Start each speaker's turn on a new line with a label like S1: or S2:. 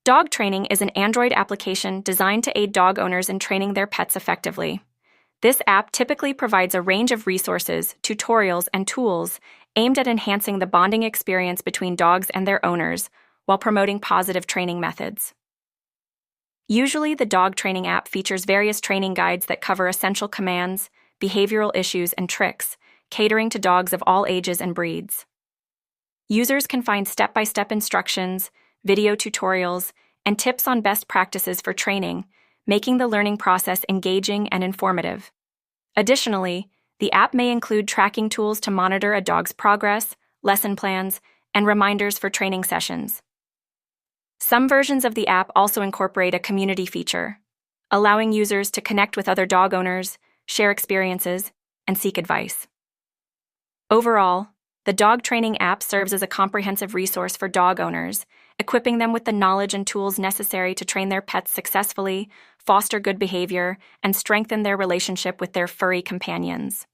S1: Dog Training is an Android application designed to aid dog owners in training their pets effectively. This app typically provides a range of resources, tutorials, and tools aimed at enhancing the bonding experience between dogs and their owners while promoting positive training methods. Usually, the Dog Training app features various training guides that cover essential commands, behavioral issues, and tricks, catering to dogs of all ages and breeds. Users can find step-by-step instructions, video tutorials, and tips on best practices for training, making the learning process engaging and informative. Additionally, the app may include tracking tools to monitor a dog's progress, lesson plans, and reminders for training sessions. Some versions of the app also incorporate a community feature, allowing users to connect with other dog owners, share experiences, and seek advice. Overall, the Dog Training app serves as a comprehensive resource for dog owners, equipping them with the knowledge and tools necessary to train their pets successfully, foster good behavior, and strengthen their relationship with their furry companions.